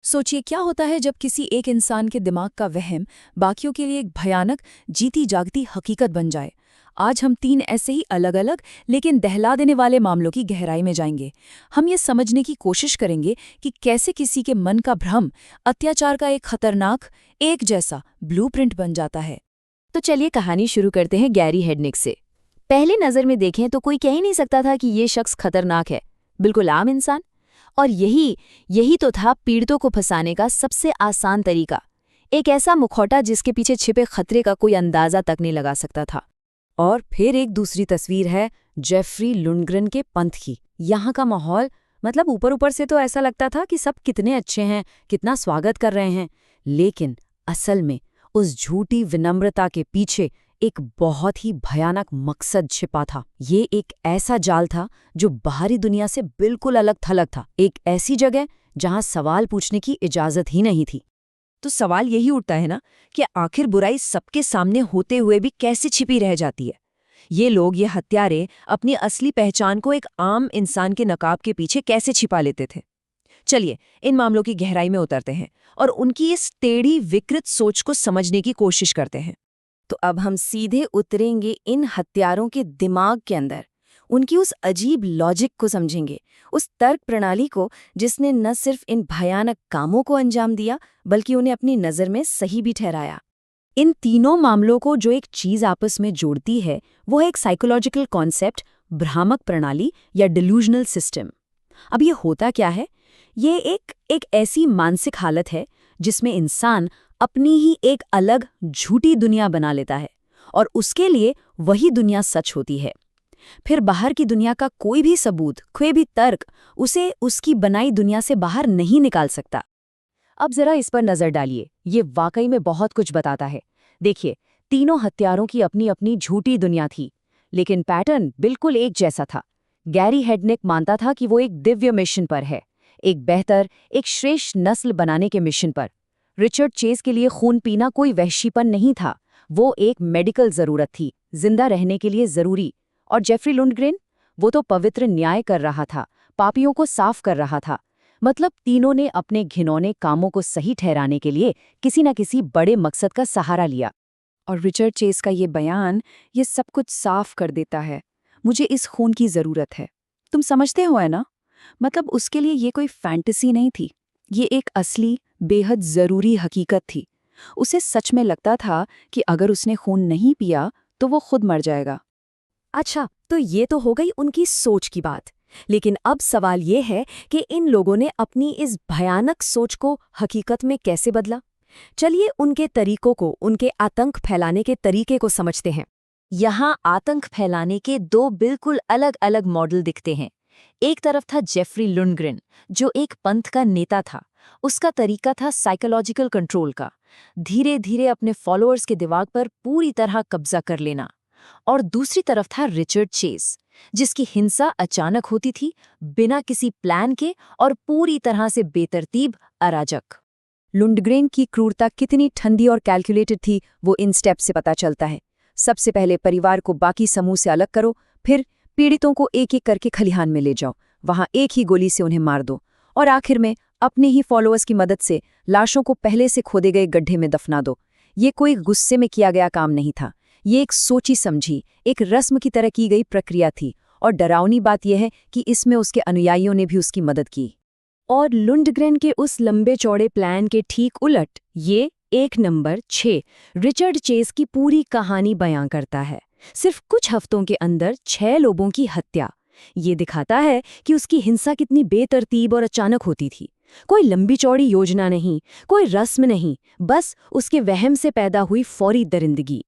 सोचिए क्या होता है जब किसी एक इंसान के दिमाग का वहम बाकियों के लिए एक भयानक जीती जागती हकीकत बन जाए। आज हम 3 ऐसे ही अलग अलग लेकिन दहला देने वाले मामलों की गहराई में जाएंगे। हम ये समझने की कोशिश करेंगे कि कैसे किसी के मन का भ्रम अत्याचार का एक खतरनाक एक जैसा ब्लूप्रिंट बन जाता है। तो चलिए कहानी शुरू करते हैं गैरी हेडनिक से। पहले नजर में देखें तो कोई कह ही नहीं सकता था कि ये शख्स खतरनाक है, बिल्कुल आम इंसान। और यही यही तो था पीड़ितों को फंसाने का सबसे आसान तरीका। एक ऐसा मुखौटा जिसके पीछे छिपे खतरे का कोई अंदाजा तक नहीं लगा सकता था। और फिर एक दूसरी तस्वीर है जेफरी लुंडग्रेन के पंथ की। यहाँ का माहौल मतलब ऊपर ऊपर से तो ऐसा लगता था कि सब कितने अच्छे हैं, कितना स्वागत कर रहे हैं, लेकिन असल में उस झूठी विनम्रता के पीछे एक बहुत ही भयानक मकसद छिपा था। ये एक ऐसा जाल था जो बाहरी दुनिया से बिल्कुल अलग थलग था, एक ऐसी जगह जहां सवाल पूछने की इजाजत ही नहीं थी। तो सवाल यही उठता है ना कि आखिर बुराई सबके सामने होते हुए भी कैसे छिपी रह जाती है। ये लोग, ये हत्यारे अपनी असली पहचान को एक आम इंसान के नकाब के पीछे कैसे छिपा लेते थे। चलिए इन मामलों की गहराई में उतरते हैं और उनकी इस टेढ़ी विकृत सोच को समझने की कोशिश करते हैं। तो अब हम सीधे उतरेंगे इन हत्यारों के दिमाग के अंदर, उनकी उस अजीब लॉजिक को समझेंगे, उस तर्क प्रणाली को जिसने न सिर्फ इन भयानक कामों को अंजाम दिया बल्कि उन्हें अपनी नज़र में सही भी ठहराया। इन तीनों मामलों को जो एक चीज आपस में जोड़ती है वो है एक साइकोलॉजिकल कॉन्सेप्ट, भ्रामक प्रणाली या डिल्यूजनल सिस्टम। अब ये होता क्या है? ये एक ऐसी मानसिक हालत है जिसमें इंसान अपनी ही एक अलग झूठी दुनिया बना लेता है और उसके लिए वही दुनिया सच होती है। फिर बाहर की दुनिया का कोई भी सबूत, कोई भी तर्क उसे उसकी बनाई दुनिया से बाहर नहीं निकाल सकता। अब जरा इस पर नजर डालिए, ये वाकई में बहुत कुछ बताता है। देखिए, तीनों हत्यारों की अपनी अपनी झूठी दुनिया थी, लेकिन पैटर्न बिल्कुल एक जैसा था। गैरी हेडनिक मानता था कि वो एक दिव्य मिशन पर है, एक बेहतर, एक श्रेष्ठ नस्ल बनाने के मिशन पर। रिचर्ड चेज के लिए खून पीना कोई वहशीपन नहीं था, वो एक मेडिकल जरूरत थी, जिंदा रहने के लिए जरूरी। और जेफरी लुंडग्रेन, वो तो पवित्र न्याय कर रहा था, पापियों को साफ कर रहा था। मतलब तीनों ने अपने घिनौने कामों को सही ठहराने के लिए किसी न किसी बड़े मकसद का सहारा लिया। और रिचर्ड चेस का ये बयान ये सब कुछ साफ कर देता है। मुझे इस खून की जरूरत है, तुम समझते हो है ना? मतलब उसके लिए ये कोई फैंटेसी नहीं थी, ये एक असली बेहद जरूरी हकीकत थी। उसे सच में लगता था कि अगर उसने खून नहीं पिया तो वो खुद मर जाएगा। अच्छा, तो ये तो हो गई उनकी सोच की बात। लेकिन अब सवाल ये है कि इन लोगों ने अपनी इस भयानक सोच को हकीकत में कैसे बदला। चलिए उनके तरीकों को, उनके आतंक फैलाने के तरीके को समझते हैं। यहाँ आतंक फैलाने के दो बिल्कुल अलग अलग मॉडल दिखते हैं। एक तरफ था जेफरी लुंडग्रेन, जो एक पंथ का नेता था। उसका तरीका था साइकोलॉजिकल कंट्रोल का, धीरे धीरे अपने फॉलोअर्स के दिमाग पर पूरी तरह कब्जा कर लेना। और दूसरी तरफ था रिचर्ड चेस, जिसकी हिंसा अचानक होती थी, बिना किसी प्लान के और पूरी तरह से बेतरतीब, अराजक। लुंडग्रेन की क्रूरता कितनी ठंडी और कैलकुलेटेड थी वो इन स्टेप से पता चलता है। सबसे पहले परिवार को बाकी समूह से अलग करो, फिर पीड़ितों को एक एक करके खलिहान में ले जाओ, वहां एक ही गोली से उन्हें मार दो, और आखिर में अपने ही फॉलोअर्स की मदद से लाशों को पहले से खोदे गए गड्ढे में दफना दो। ये कोई गुस्से में किया गया काम नहीं था, ये एक सोची समझी, एक रस्म की तरह की गई प्रक्रिया थी। और डरावनी बात यह है कि इसमें उसके अनुयायियों ने भी उसकी मदद की। और लुंडग्रेन के उस लंबे चौड़े प्लान के ठीक उलट ये 1 नंबर 6 रिचर्ड चेस की पूरी कहानी बयां करता है। सिर्फ कुछ हफ्तों के अंदर 6 लोगों की हत्या। ये दिखाता है कि उसकी हिंसा कितनी बेतरतीब और अचानक होती थी। कोई लंबी चौड़ी योजना नहीं, कोई रस्म नहीं, बस उसके वहम से पैदा हुई फौरी दरिंदगी।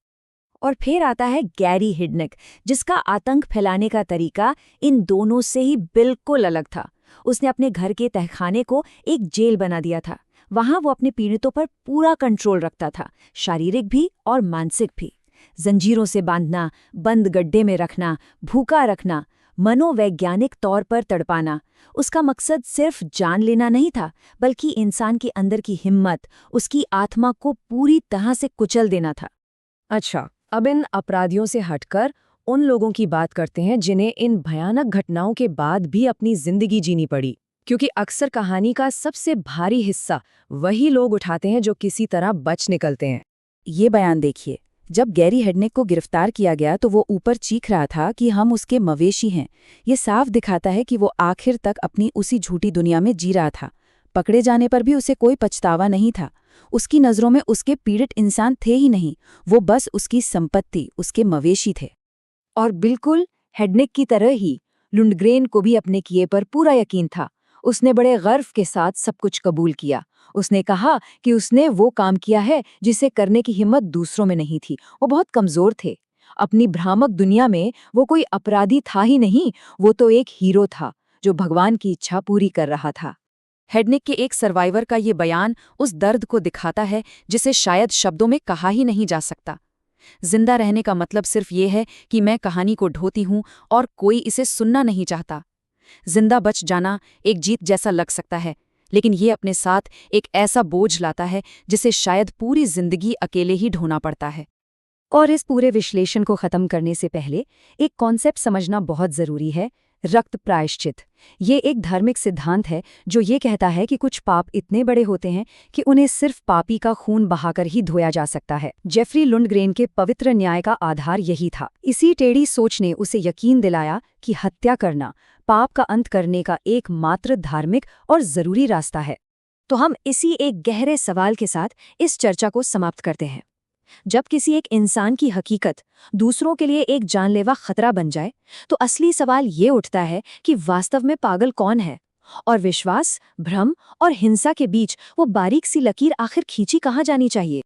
और फिर आता है गैरी हेडनिक, जिसका आतंक फैलाने का तरीका इन दोनों से ही बिल्कुल अलग था। उसने अपने घर के तहखाने को एक जेल बना दिया था। वहां वो अपने पीड़ितों पर पूरा कंट्रोल रखता था, शारीरिक भी और मानसिक भी। जंजीरों से बांधना, बंद गड्ढे में रखना, भूखा रखना, मनोवैज्ञानिक तौर पर तड़पाना। उसका मकसद सिर्फ जान लेना नहीं था, बल्कि इंसान के अंदर की हिम्मत, उसकी आत्मा को पूरी तरह से कुचल देना था। अच्छा, अब इन अपराधियों से हटकर उन लोगों की बात करते हैं जिन्हें इन भयानक घटनाओं के बाद भी अपनी जिंदगी जीनी पड़ी। क्योंकि अक्सर कहानी का सबसे भारी हिस्सा वही लोग उठाते हैं जो किसी तरह बच निकलते हैं। ये बयान देखिए, जब गैरी हेडनेक को गिरफ्तार किया गया तो वो ऊपर चीख रहा था कि हम उसके मवेशी हैं। ये साफ दिखाता है कि वो आखिर तक अपनी उसी झूठी दुनिया में जी रहा था। पकड़े जाने पर भी उसे कोई पछतावा नहीं था। उसकी नज़रों में उसके पीड़ित इंसान थे ही नहीं, वो बस उसकी संपत्ति, उसके मवेशी थे। और बिल्कुल हेडनेक की तरह ही लुंडग्रेन को भी अपने किए पर पूरा यकीन था। उसने बड़े गर्व के साथ सब कुछ कबूल किया। उसने कहा कि उसने वो काम किया है जिसे करने की हिम्मत दूसरों में नहीं थी। वो बहुत कमजोर थे। अपनी भ्रामक दुनिया में वो कोई अपराधी था ही नहीं, वो तो एक हीरो था जो भगवान की इच्छा पूरी कर रहा था। हेडनेक के एक सर्वाइवर का ये बयान उस दर्द को दिखाता है जिसे शायद शब्दों में कहा ही नहीं जा सकता। जिंदा रहने का मतलब सिर्फ ये है कि मैं कहानी को ढोती हूं और कोई इसे सुनना नहीं चाहता। जिंदा बच जाना एक जीत जैसा लग सकता है, लेकिन ये अपने साथ एक ऐसा बोझ लाता है जिसे शायद पूरी जिंदगी अकेले ही ढोना पड़ता है। और इस पूरे विश्लेषण को खत्म करने से पहले एक कॉन्सेप्ट समझना बहुत जरूरी है, रक्त प्रायश्चित। ये एक धार्मिक सिद्धांत है जो ये कहता है कि कुछ पाप इतने बड़े होते हैं कि उन्हें सिर्फ पापी का खून बहाकर ही धोया जा सकता है। जेफरी लुंडग्रेन के पवित्र न्याय का आधार यही था। इसी टेढ़ी सोच ने उसे यकीन दिलाया कि हत्या करना पाप का अंत करने का एकमात्र धार्मिक और जरूरी रास्ता है। तो हम इसी एक गहरे सवाल के साथ इस चर्चा को समाप्त करते हैं। जब किसी एक इंसान की हकीकत दूसरों के लिए एक जानलेवा खतरा बन जाए, तो असली सवाल ये उठता है कि वास्तव में पागल कौन है, और विश्वास, भ्रम और हिंसा के बीच वो बारीक सी लकीर आखिर खींची कहाँ जानी चाहिए।